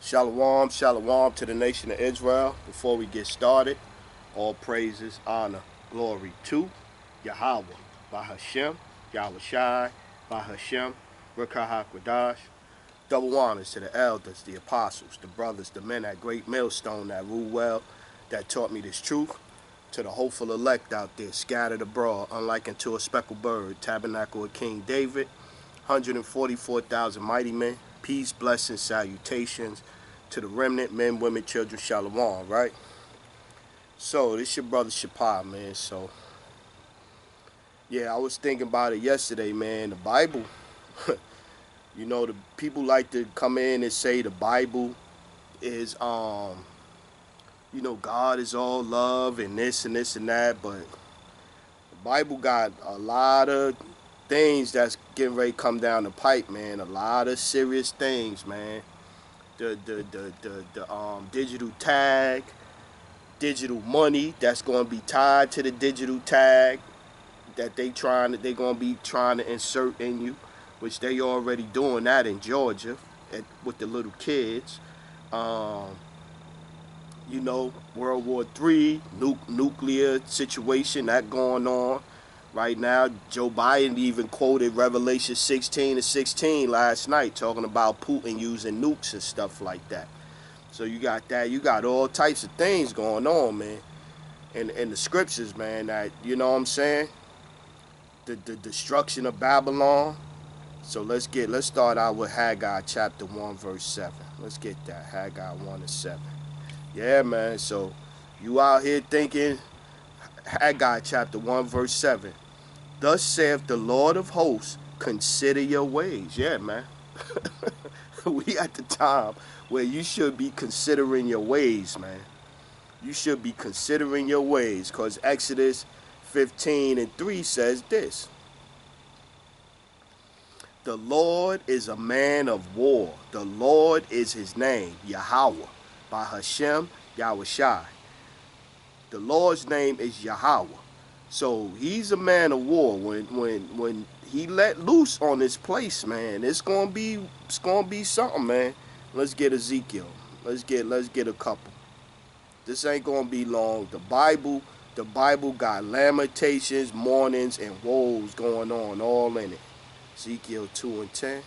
Shalom, shalom to the nation of Israel. Before we get started, all praises, honor, glory to Yahweh, Bahashem, Yahweh Shai, Bahashem, Rekah HaKodash. Double honors to the elders, the apostles, the brothers, the men at Great Millstone that rule well, that taught me this truth. To the hopeful elect out there, scattered abroad, unlike unto a speckled bird, tabernacle of King David, 144,000 mighty men, peace, blessings, salutations to the remnant, men, women, children, shalom, right? So, this your brother Shapar, man. So, yeah, I was thinking about it yesterday, man. The Bible, you know, the people like to come in and say the Bible is, God is all love and this and this and that, but the Bible got a lot of things that's getting ready to come down the pipe, man. A lot of serious things, man. The digital tag, digital money that's going to be tied to the digital tag that they're going to be trying to insert in you, which they already doing that in Georgia with the little kids. World War III, nuclear situation that going on right now. Joe Biden even quoted Revelation 16:16 last night, talking about Putin using nukes and stuff like that. So you got that. You got all types of things going on, man. In the scriptures, man, that, you know what I'm saying? The destruction of Babylon. So let's start out with Haggai chapter 1, verse 7. Let's get that. Haggai 1 and 7. Yeah, man. So you out here thinking, Haggai chapter 1, verse 7. Thus saith the Lord of hosts, consider your ways. Yeah, man. We at the time where you should be considering your ways, man. You should be considering your ways, because Exodus 15 and 3 says this. The Lord is a man of war. The Lord is his name, Yahweh, by Hashem, Yahweh Shai. The Lord's name is Yahweh. So he's a man of war. When he let loose on this place, man, it's gonna be something, man. Let's get Ezekiel. Let's get a couple. This ain't gonna be long. The Bible got lamentations, mournings, and woes going on all in it. Ezekiel 2 and 10.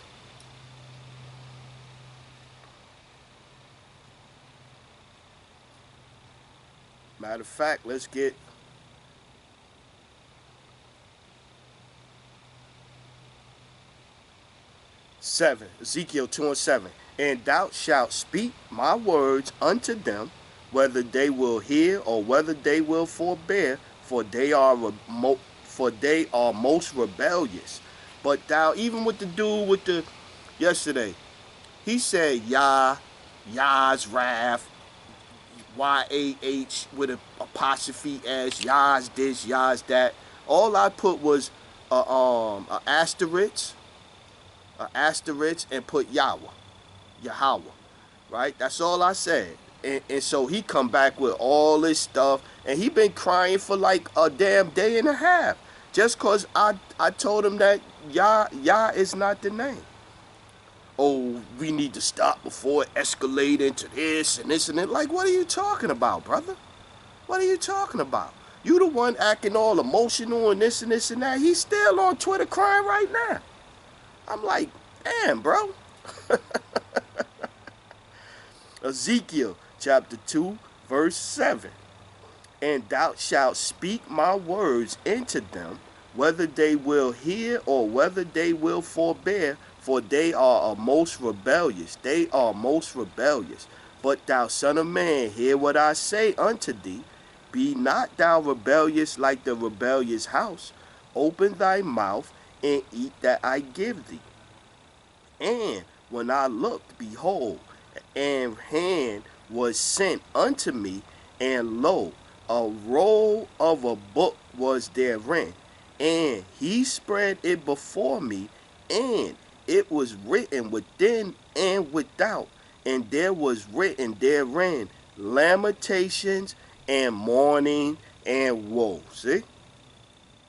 Matter of fact, let's get 7. Ezekiel 2 and 7. And thou shalt speak my words unto them, whether they will hear or whether they will forbear, for they are most rebellious. But thou, even with the dude with the yesterday, he said Yah's wrath, YAH with an apostrophe S, Yah's this, Yah's that. All I put was a asterisk, and put Yahweh, right? That's all I said. And so he come back with all this stuff, and he been crying for like a damn day and a half, just cause I told him that Yah is not the name. Oh, we need to stop before it escalates into this and this and that. Like, what are you talking about, brother? What are you talking about? You the one acting all emotional and this and this and that. He's still on Twitter crying right now. I'm like, damn, bro. Ezekiel chapter 2, verse 7. And thou shalt speak my words into them, whether they will hear or whether they will forbear, for they are most rebellious. They are most rebellious. But thou son of man, hear what I say unto thee. Be not thou rebellious like the rebellious house. Open thy mouth and eat that I give thee. And when I looked, behold, and hand was sent unto me, and lo, a roll of a book was therein. And he spread it before me, and it was written within and without. And there was written therein lamentations and mourning and woe. See?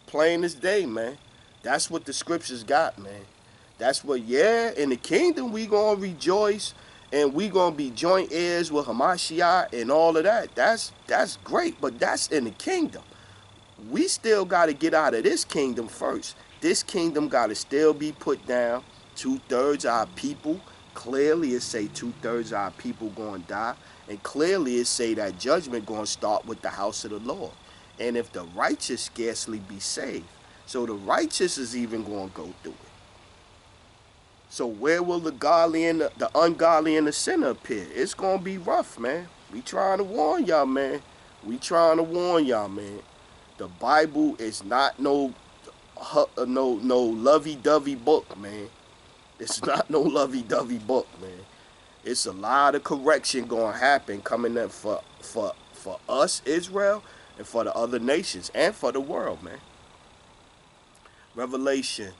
Plain as day, man. That's what the scriptures got, man. That's what, yeah, in the kingdom we gonna rejoice and we gonna be joint heirs with Hamashiach and all of that. That's great, but that's in the kingdom. We still got to get out of this kingdom first. This kingdom got to still be put down. 2/3 our people. Clearly, it say 2/3 our people gonna die, and clearly it say that judgment gonna start with the house of the Lord. And if the righteous scarcely be saved, so the righteous is even gonna go through it. So where will the godly and the ungodly and the sinner appear? It's gonna be rough, man. We trying to warn y'all, man. We trying to warn y'all, man. The Bible is not no lovey-dovey book, man. It's not no lovey-dovey book, man. It's a lot of correction gonna happen coming up for us, Israel, and for the other nations, and for the world, man. Revelation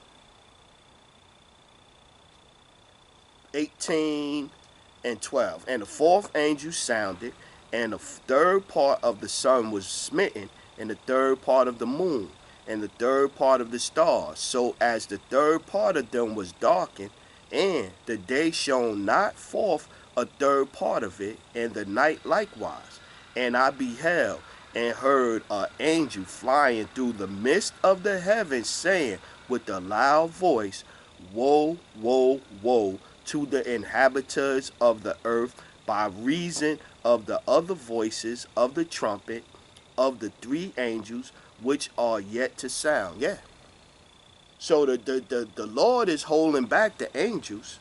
18:12. And the fourth angel sounded, and the third part of the sun was smitten, and the third part of the moon, and the third part of the stars, so as the third part of them was darkened, and the day shone not forth a third part of it, and the night likewise. And I beheld and heard an angel flying through the midst of the heavens, saying with a loud voice, Woe, woe, woe to the inhabitants of the earth, by reason of the other voices of the trumpet of the three angels which are yet to sound. Yeah. So the Lord is holding back the angels,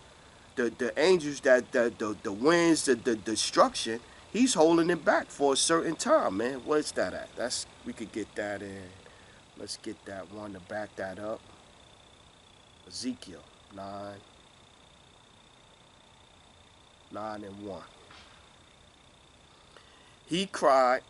the angels that the winds, the destruction. He's holding it back for a certain time, man. Where's that at? We could get that in. Let's get that one to back that up. Ezekiel 9:1. He cried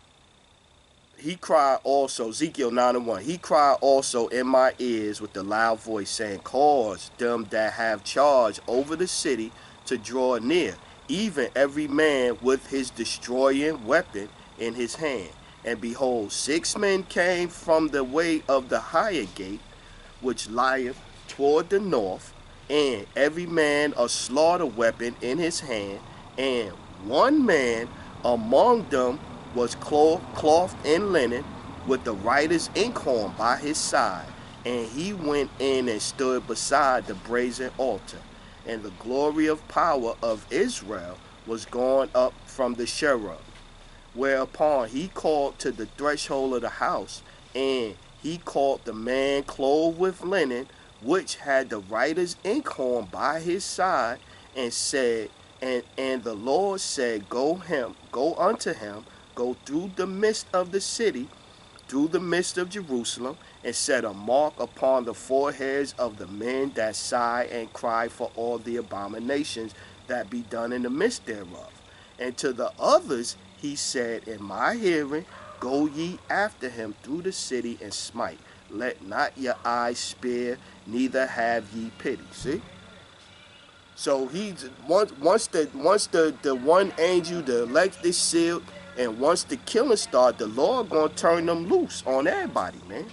also, Ezekiel 9:1. He cried also in my ears with a loud voice, saying, Cause them that have charge over the city to draw near, even every man with his destroying weapon in his hand. And behold, 6 men came from the way of the higher gate, which lieth toward the north, and every man a slaughter weapon in his hand, and one man among them was clothed in linen, with the writer's inkhorn by his side. And he went in and stood beside the brazen altar. And the glory of power of Israel was gone up from the cherub. Whereupon he called to the threshold of the house, and he called the man clothed with linen, which had the writer's inkhorn by his side, and said, and the Lord said, Go unto him, go through the midst of the city, through the midst of Jerusalem, and set a mark upon the foreheads of the men that sigh and cry for all the abominations that be done in the midst thereof. And to the others he said in my hearing, Go ye after him through the city and smite. Let not your eyes spare, neither have ye pity. See? So once the one angel, the elect is sealed, and once the killing start, the Lord gonna turn them loose on everybody, man.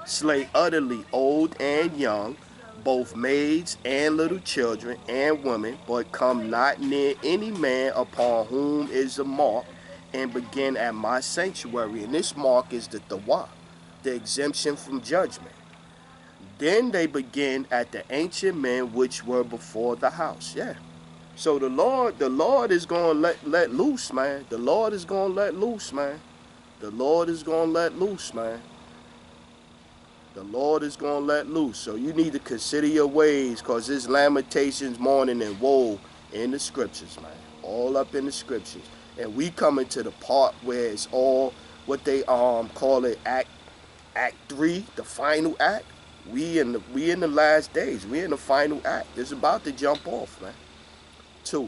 Slay utterly old and young, both maids and little children and women, but come not near any man upon whom is a mark, and begin at my sanctuary. And this mark is the Tawah, the exemption from judgment. Then they begin at the ancient men which were before the house. Yeah. So the Lord is gonna let loose, man. The Lord is gonna let loose, man. The Lord is gonna let loose, man. The Lord is gonna let loose. So you need to consider your ways, because there's lamentations, mourning, and woe in the scriptures, man. All up in the scriptures. And we coming to the part where it's all what they call it Act 3, the final act. We in the last days. We in the final act. It's about to jump off, man. 2.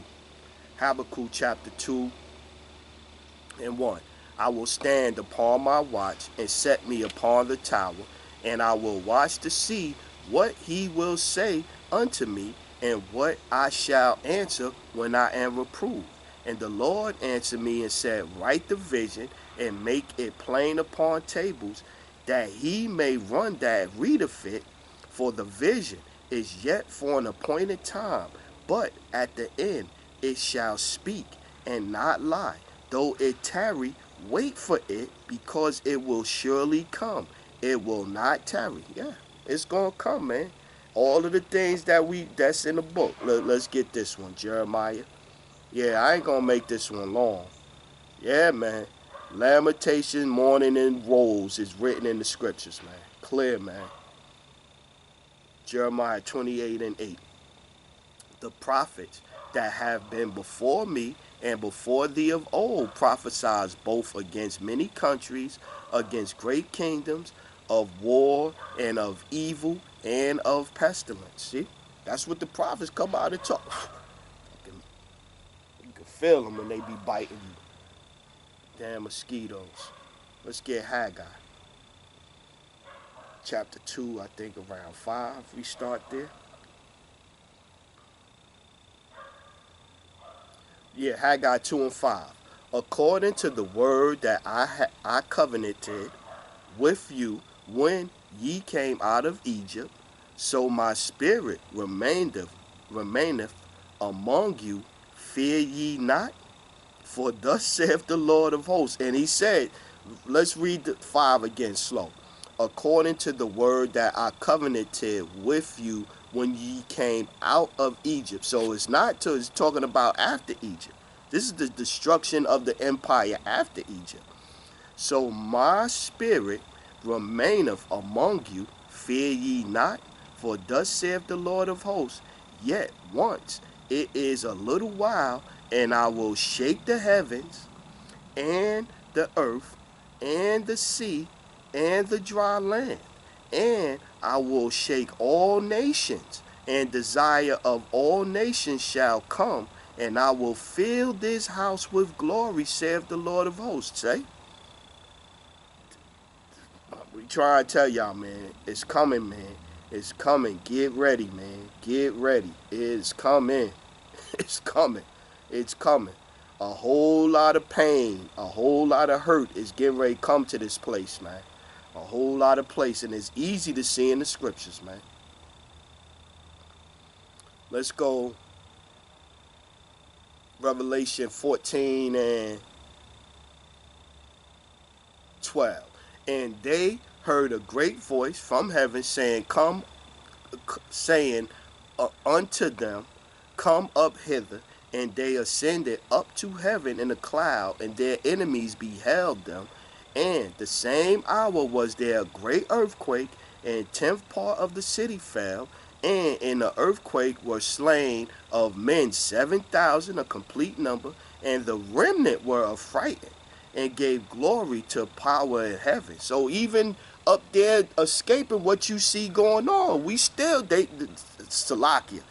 Habakkuk chapter 2:1. I will stand upon my watch and set me upon the tower, and I will watch to see what he will say unto me, and what I shall answer when I am reproved. And the Lord answered me and said, Write the vision and make it plain upon tables, that he may run that readeth it, for the vision is yet for an appointed time, But at the end it shall speak and not lie. Though it tarry, wait for it, because it will surely come. It will not tarry. Yeah, it's gonna come, man. All of the things that's in the book. Let's get this one, Jeremiah. Yeah, I ain't gonna make this one long. Yeah, man. Lamentation, mourning, and woes is written in the scriptures, man. Clear, man. Jeremiah 28 and 8. The prophets that have been before me and before thee of old prophesied both against many countries, against great kingdoms, of war and of evil and of pestilence. See? That's what the prophets come out and talk. You can feel them when they be biting you. Damn mosquitoes. Let's get Haggai. Chapter 2, I think around 5. We start there. Yeah, Haggai 2 and 5. According to the word that I covenanted with you when ye came out of Egypt, so my spirit remaineth among you. Fear ye not, for thus saith the Lord of hosts. And he said, let's read the 5 again slow. According to the word that I covenanted with you when ye came out of Egypt. So it's talking about after Egypt. This is the destruction of the empire after Egypt. So my spirit remaineth among you. Fear ye not, for thus saith the Lord of hosts. Yet once it is a little while, and I will shake the heavens and the earth and the sea and the dry land, and I will shake all nations, and desire of all nations shall come, and I will fill this house with glory, saith the Lord of hosts. Say, we try to tell y'all, man, it's coming, man. It's coming. Get ready, man. Get ready. It's coming. It's coming. It's coming. A whole lot of pain, a whole lot of hurt is getting ready to come to this place, man. A whole lot of place, and it's easy to see in the scriptures, man. Let's go Revelation 14 and 12. And they heard a great voice from heaven saying, unto them, come up hither. And they ascended up to heaven in a cloud, and their enemies beheld them. And the same hour was there a great earthquake, and 10th part of the city fell. And in the earthquake were slain of men 7,000, a complete number. And the remnant were affrighted, and gave glory to power in heaven. So even up there escaping what you see going on, we still, Salakia,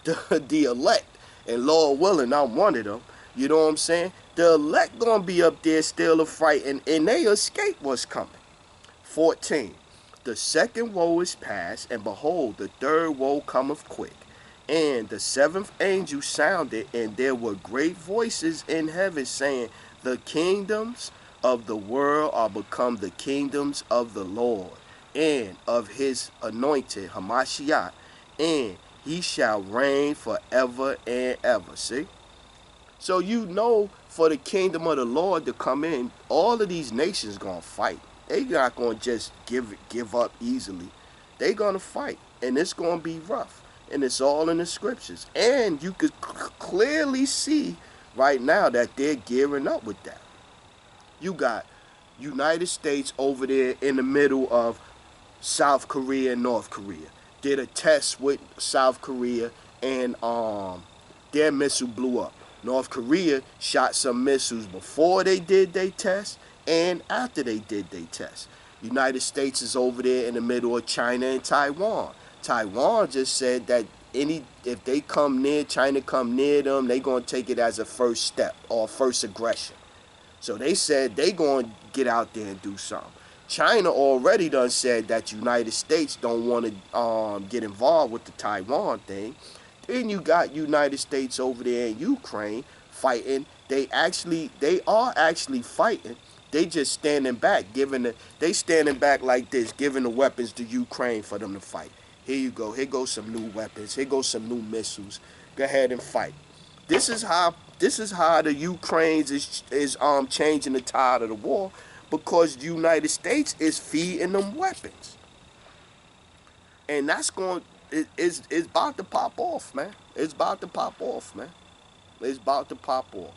the elect. And Lord willing, I'm one of them. You know what I'm saying? The elect gonna be up there still affrighted, and they escape what's coming. 14. The second woe is past, and behold, the third woe cometh quick. And the 7th angel sounded, and there were great voices in heaven saying, the kingdoms of the world are become the kingdoms of the Lord, and of his anointed, Hamashiach, and he shall reign forever and ever. See? So you know, for the kingdom of the Lord to come in, all of these nations going to fight. They not going to just give up easily. They going to fight, and it's going to be rough. And it's all in the scriptures. And you could clearly see right now that they're gearing up with that. You got United States over there in the middle of South Korea and North Korea. Did a test with South Korea, and their missile blew up. North Korea shot some missiles before they did their test and after they did their test. United States is over there in the middle of China and Taiwan. Taiwan just said that if they come near, China come near them, they going to take it as a first step or first aggression. So they said they going to get out there and do something. China already done said that United States don't want to get involved with the Taiwan thing. Then you got United States over there in Ukraine fighting. They are actually fighting. They just standing back, they standing back like this, giving the weapons to Ukraine for them to fight. Here you go. Here goes some new weapons. Here goes some new missiles. Go ahead and fight. This is how the Ukraine's is changing the tide of the war, because the United States is feeding them weapons. And that's going it's about to pop off, man. It's about to pop off, man. It's about to pop off.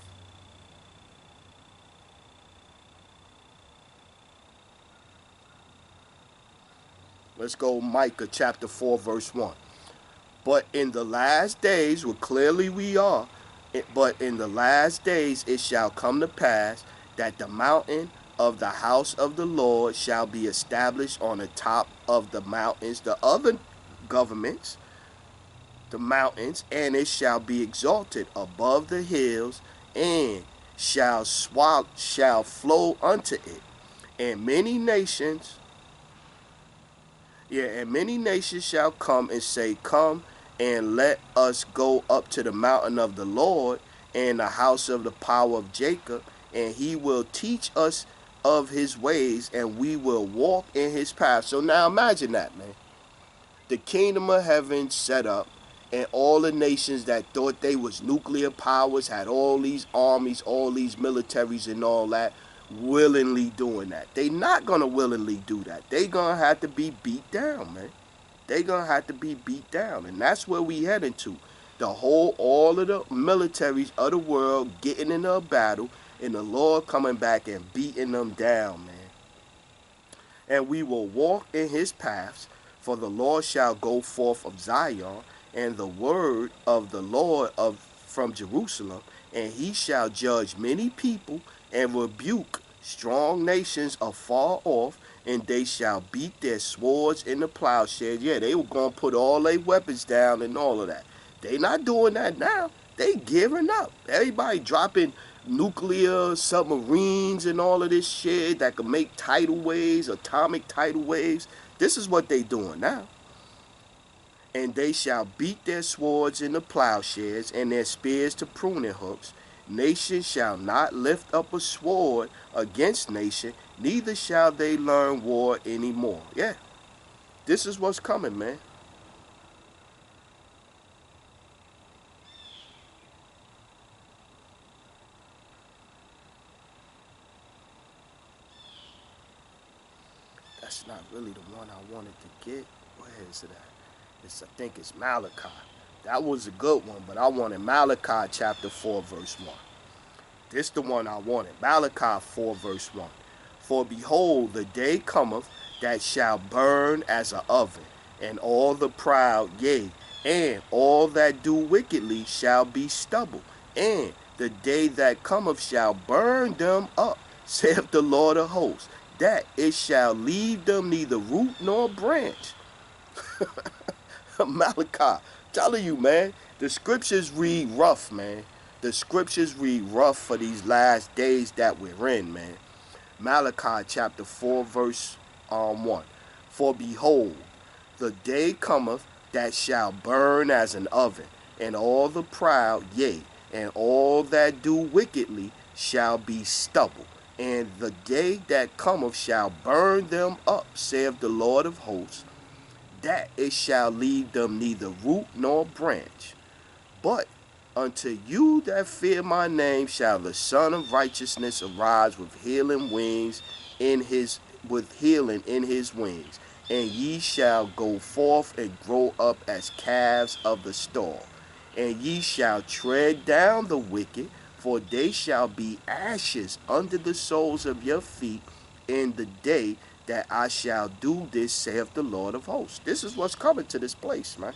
Let's go Micah chapter 4 verse 1. But in the last days, well, clearly we are, but in the last days it shall come to pass that the mountain of the house of the Lord shall be established on the top of the mountains, the other governments, the mountains, and it shall be exalted above the hills, and shall flow unto it. And many nations, and many nations shall come and say, Come and let us go up to the mountain of the Lord and the house of the power of Jacob, and he will teach us of his ways, and we will walk in his paths. So now imagine that, man. The kingdom of heaven set up, and all the nations that thought they was nuclear powers had all these armies, all these militaries and all that, willingly doing that. They not going to willingly do that. They going to have to be beat down, man. They going to have to be beat down. And that's where we heading to. All of the militaries of the world getting in a battle, and the Lord coming back and beating them down, man. And we will walk in his paths, for the Lord shall go forth of Zion, and the word of the Lord from Jerusalem, and he shall judge many people, and rebuke strong nations afar off, and they shall beat their swords in the plowshares. Yeah, they were going to put all their weapons down and all of that. They not doing that now. They giving up. Everybody dropping nuclear submarines and all of this shit that can make tidal waves, atomic tidal waves. This is what they doing now. And they shall beat their swords in the plowshares, and their spears to pruning hooks. Nation shall not lift up a sword against nation, neither shall they learn war anymore. Yeah, this is what's coming, man. That's not really the one I wanted to get. Where is it at? I think it's Malachi. That was a good one, but I wanted Malachi chapter 4 verse 1. This the one I wanted. Malachi 4 verse 1. For behold, the day cometh that shall burn as an oven, and all the proud, yea, and all that do wickedly shall be stubble. And the day that cometh shall burn them up, saith the Lord of hosts, that it shall leave them neither root nor branch. Malachi, telling you, man, the scriptures read rough, man. The scriptures read rough for these last days that we're in, man. Malachi chapter 4 verse 1. For behold, the day cometh that shall burn as an oven, and all the proud, yea, and all that do wickedly shall be stubble. And the day that cometh shall burn them up, saith the Lord of hosts, that it shall leave them neither root nor branch. But unto you that fear my name shall the Son of Righteousness arise with healing in his wings, and ye shall go forth and grow up as calves of the stall. And ye shall tread down the wicked, for they shall be ashes under the soles of your feet in the day that I shall do this, saith the Lord of hosts. This is what's coming to this place, man.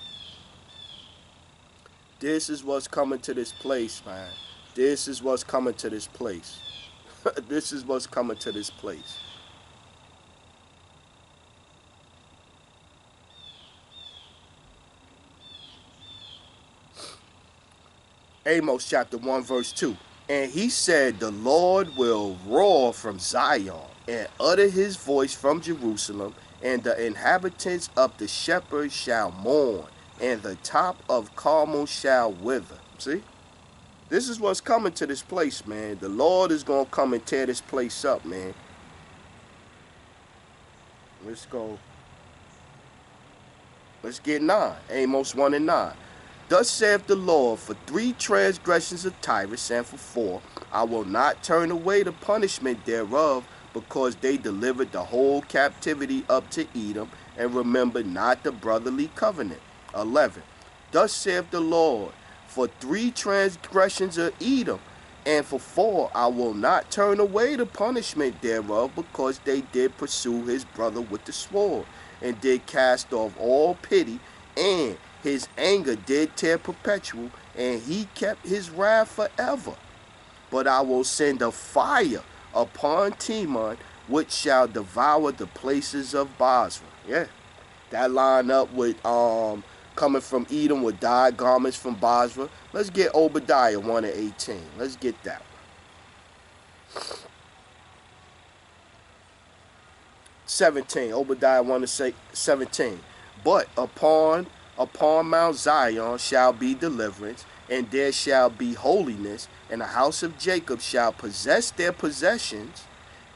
This is what's coming to this place, man. This is what's coming to this place. This is what's coming to this place. Amos chapter 1 verse 2. And he said, the Lord will roar from Zion, and utter his voice from Jerusalem, and the inhabitants of the shepherds shall mourn, and the top of Carmel shall wither. See? This is what's coming to this place, man. The Lord is going to come and tear this place up, man. Let's go. Let's get 9. Amos 1 and 9. Thus saith the Lord, for 3 transgressions of Tyrus, and for 4, I will not turn away the punishment thereof, because they delivered the whole captivity up to Edom, and remembered not the brotherly covenant. 11. Thus saith the Lord, for 3 transgressions of Edom, and for 4, I will not turn away the punishment thereof, because they did pursue his brother with the sword, and did cast off all pity, and his anger did tear perpetual, and he kept his wrath forever. But I will send a fire upon Teman, which shall devour the places of Basra. Yeah, that line up with coming from Edom with dyed garments from Basra. Let's get Obadiah 1 and 18. Let's get that. 17. Obadiah 1 and 17. But upon Mount Zion shall be deliverance, and there shall be holiness, and the house of Jacob shall possess their possessions,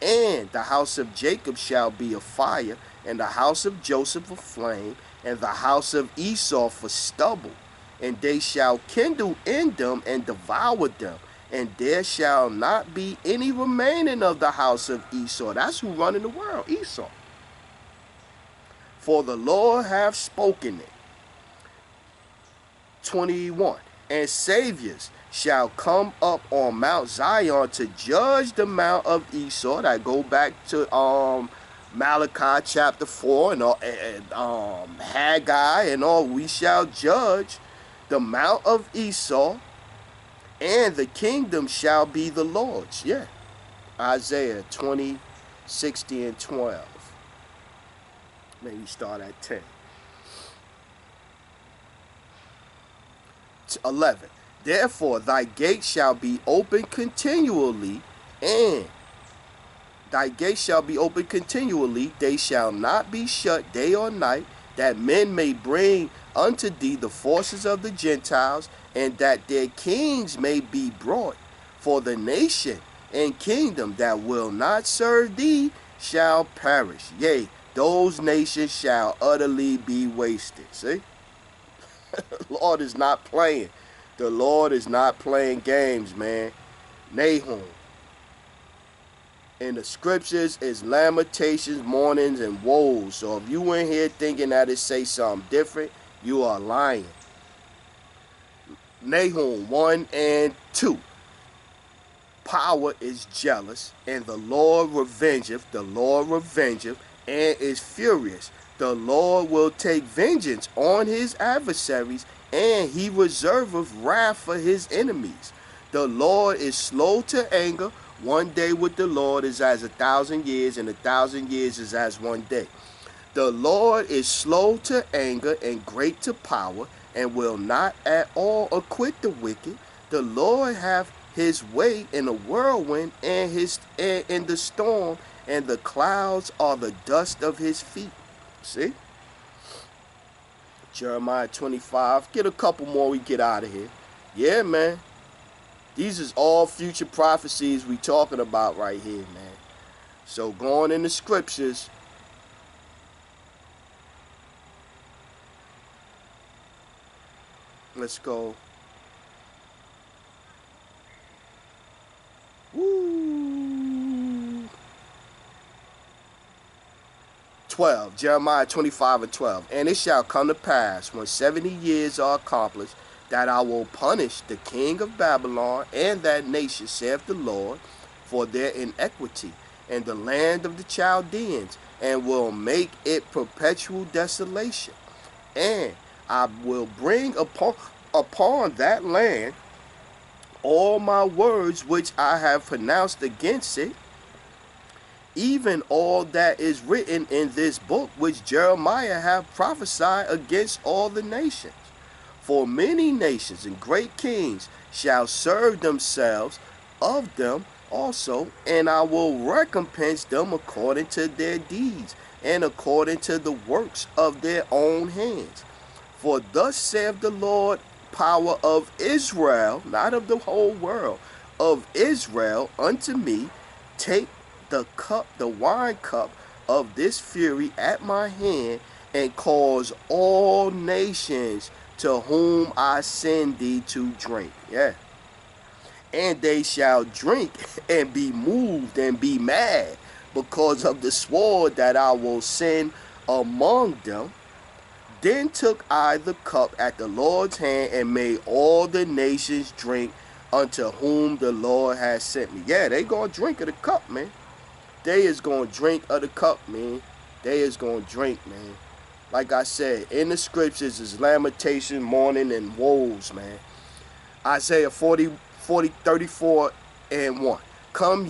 and the house of Jacob shall be a fire, and the house of Joseph a flame, and the house of Esau for stubble, and they shall kindle in them and devour them, and there shall not be any remaining of the house of Esau. That's who running the world, Esau. For the Lord hath spoken it. 21. And saviors shall come up on Mount Zion to judge the mount of Esau. That go back to Malachi chapter 4 and Haggai and all. We shall judge the mount of Esau, and the kingdom shall be the Lord's. Yeah. Isaiah 20, 60, and 12. Maybe start at 10. 11. Therefore thy gate shall be open continually, and thy gate shall be open continually, they shall not be shut day or night, that men may bring unto thee the forces of the Gentiles, and that their kings may be brought. For the nation and kingdom that will not serve thee shall perish. Yea, those nations shall utterly be wasted. See? The Lord is not playing. The Lord is not playing games, man. Nahum. In the scriptures is lamentations, mournings, and woes. So if you in here thinking that it say something different, you are lying. Nahum 1 and 2. Power is jealous, and the Lord revengeth, and is furious. The Lord will take vengeance on his adversaries, and he reserveth wrath for his enemies. The Lord is slow to anger. One day with the Lord is as 1,000 years, and 1,000 years is as one day. The Lord is slow to anger and great to power, and will not at all acquit the wicked. The Lord hath his way in the whirlwind, and in the storm, and the clouds are the dust of his feet. See? Jeremiah 25. Get a couple more, we get out of here. Yeah, man. These is all future prophecies we talking about right here, man. So going in the scriptures. Let's go. Woo. 12. Jeremiah 25 and 12. And it shall come to pass, when 70 years are accomplished, that I will punish the king of Babylon and that nation, saith the Lord, for their iniquity, and the land of the Chaldeans, and will make it perpetual desolation. And I will bring upon that land all my words which I have pronounced against it, even all that is written in this book which Jeremiah hath prophesied against all the nations. For many nations and great kings shall serve themselves of them also, and I will recompense them according to their deeds, and according to the works of their own hands. For thus saith the Lord, power of Israel, not of the whole world, of Israel unto me, take the cup, the wine cup of this fury at my hand, and cause all nations to whom I send thee to drink. Yeah. And they shall drink and be moved and be mad because of the sword that I will send among them. Then took I the cup at the Lord's hand and made all the nations drink unto whom the Lord has sent me. Yeah, they gonna drink of the cup, man. They is gonna drink of the cup, man. They is gonna drink, man. Like I said, in the scriptures is lamentation, mourning, and woes, man. Isaiah 34 and 1. Come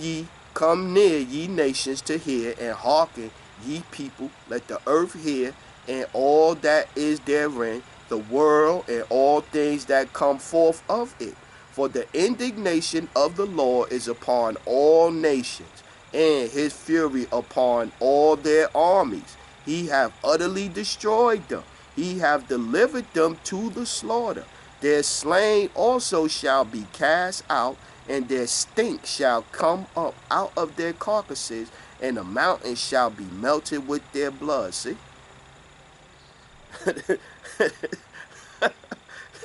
near, ye nations, to hear, and hearken, ye people. Let the earth hear, and all that is therein, the world, and all things that come forth of it. For the indignation of the Lord is upon all nations, and his fury upon all their armies. He hath utterly destroyed them. He hath delivered them to the slaughter. Their slain also shall be cast out, and their stink shall come up out of their carcasses, and the mountains shall be melted with their blood. See?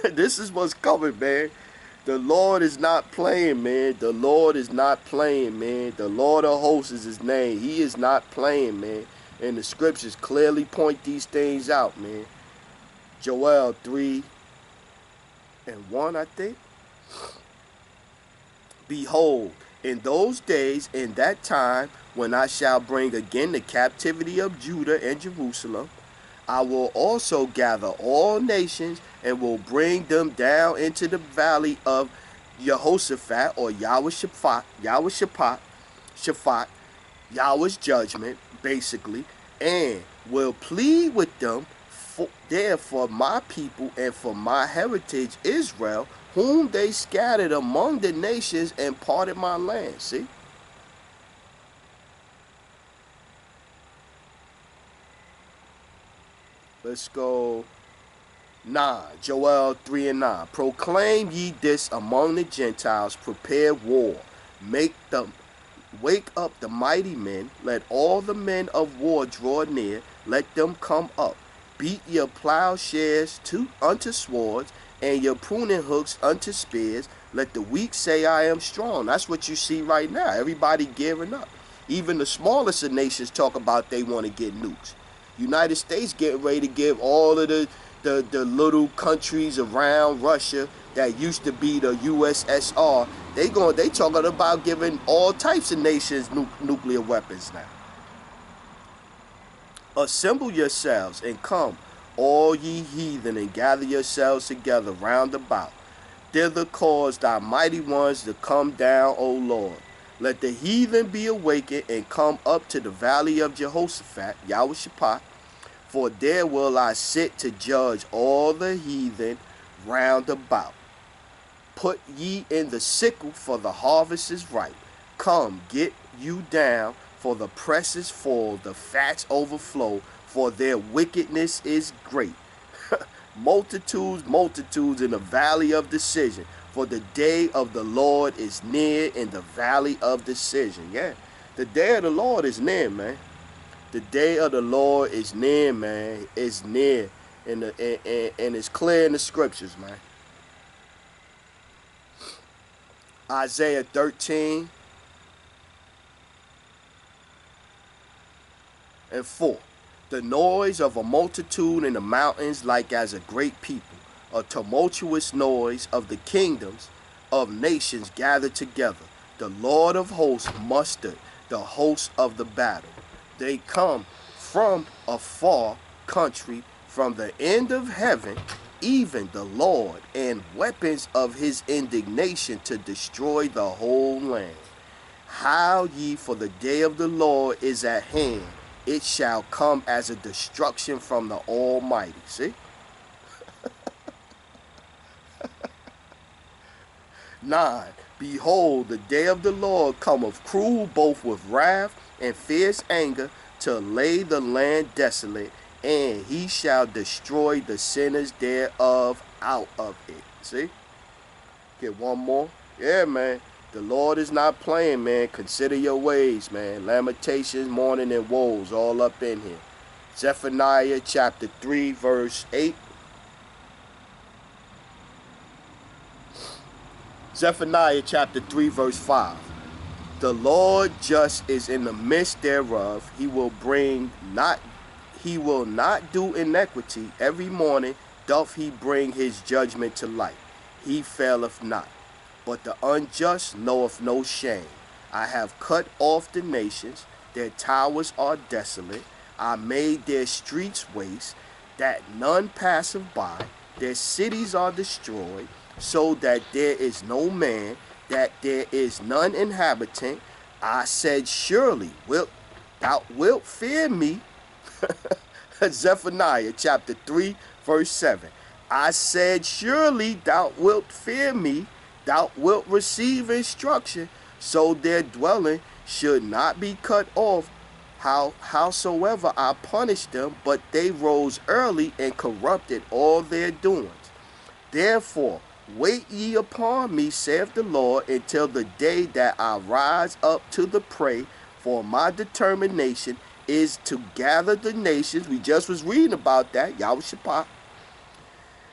This is what's coming, man. The Lord is not playing, man. The Lord is not playing, man. The Lord of hosts is his name. He is not playing, man. And the scriptures clearly point these things out, man. Joel 3 and 1, I think. Behold, in those days, in that time, when I shall bring again the captivity of Judah and Jerusalem, I will also gather all nations and will bring them down into the valley of Jehoshaphat, or Yahweh's Yahweh's judgment, basically, and will plead with them there for my people and for my heritage Israel, whom they scattered among the nations and parted my land. See? Let's go 9. Joel 3 and 9. Proclaim ye this among the Gentiles, prepare war. Wake up the mighty men, let all the men of war draw near, let them come up. Beat your plowshares unto swords, and your pruning hooks unto spears. Let the weak say, I am strong. That's what you see right now. Everybody gearing up. Even the smallest of nations talk about they want to get nukes. United States getting ready to give all of the little countries around Russia that used to be the USSR. They talking about giving all types of nations nuclear weapons now. Assemble yourselves and come, all ye heathen, and gather yourselves together round about. Thither cause thy mighty ones to come down, O Lord. Let the heathen be awakened and come up to the valley of Jehoshaphat, Yahweh, for there will I sit to judge all the heathen round about. Put ye in the sickle, for the harvest is ripe. Come, get you down, for the press is full, the fats overflow, for their wickedness is great. Multitudes, multitudes in the valley of decision. For the day of the Lord is near in the valley of decision. Yeah, the day of the Lord is near, man. The day of the Lord is near, man. It's near. And it's clear in the scriptures, man. Isaiah 13 and 4. The noise of a multitude in the mountains like as a great people. A tumultuous noise of the kingdoms of nations gathered together. The Lord of hosts mustered the hosts of the battle. They come from a far country, from the end of heaven, even the Lord, and weapons of his indignation to destroy the whole land. Howl ye, for the day of the Lord is at hand. It shall come as a destruction from the Almighty. See? 9. Behold, the day of the Lord cometh cruel, both with wrath and fierce anger, to lay the land desolate, and he shall destroy the sinners thereof out of it. See? Get one more. Yeah, man. The Lord is not playing, man. Consider your ways, man. Lamentations, mourning, and woes all up in here. Zephaniah chapter 3, verse 8. Zephaniah chapter 3 verse 5. The Lord just is in the midst thereof. He will not do iniquity. Every morning doth he bring his judgment to light. He faileth not. But the unjust knoweth no shame. I have cut off the nations. Their towers are desolate. I made their streets waste, that none passeth by. Their cities are destroyed, so that there is no man, that there is none inhabitant. I said, surely thou wilt fear me. Zephaniah chapter 3 verse 7. I said, surely thou wilt fear me, thou wilt receive instruction, so their dwelling should not be cut off. Howsoever I punished them, but they rose early and corrupted all their doings. Therefore, wait ye upon me, saith the Lord, until the day that I rise up to the prey, for my determination is to gather the nations. We just was reading about that, Yahushua.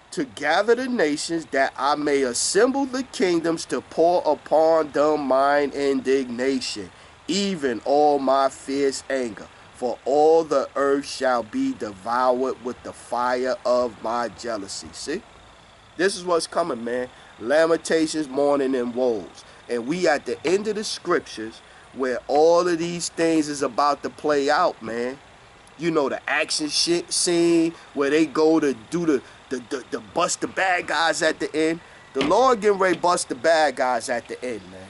To gather the nations, that I may assemble the kingdoms, to pour upon them mine indignation, even all my fierce anger. For all the earth shall be devoured with the fire of my jealousy. See? This is what's coming, man. Lamentations, mourning, and woes. And we at the end of the scriptures where all of these things is about to play out, man. You know, the action shit scene where they go to do the bust the bad guys at the end. The Lord getting ready to bust the bad guys at the end, man.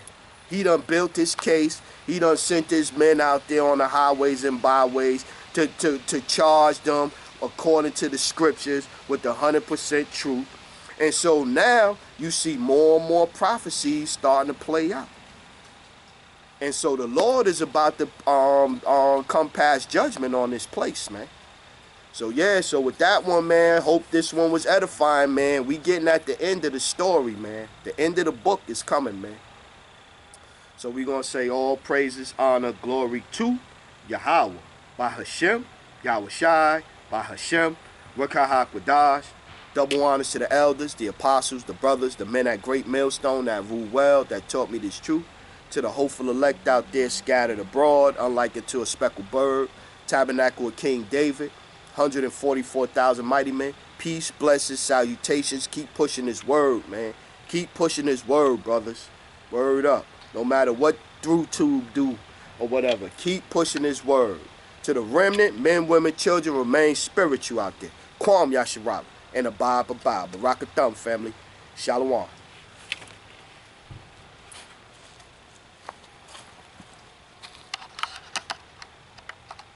He done built his case. He done sent his men out there on the highways and byways to charge them according to the scriptures with the 100% truth. And so now you see more and more prophecies starting to play out. And so the Lord is about to come past judgment on this place, man. So yeah, so with that one, man, hope this one was edifying, man. We getting at the end of the story, man. The end of the book is coming, man. So we're going to say all praises, honor, glory to Yahweh, by Hashem, Yahweh Shai, by Hashem, Rekah HaKodesh. Double honors to the elders, the apostles, the brothers, the men at Great Millstone that rule well, that taught me this truth. To the hopeful elect out there scattered abroad, unlike unto a speckled bird, tabernacle of King David, 144,000 mighty men. Peace, blessings, salutations. Keep pushing this word, man. Keep pushing this word, brothers. Word up. No matter what ThruTube do or whatever, keep pushing this word. To the remnant, men, women, children, remain spiritual out there. Kwam Yasharab and Abba Barakathum family. Shalom.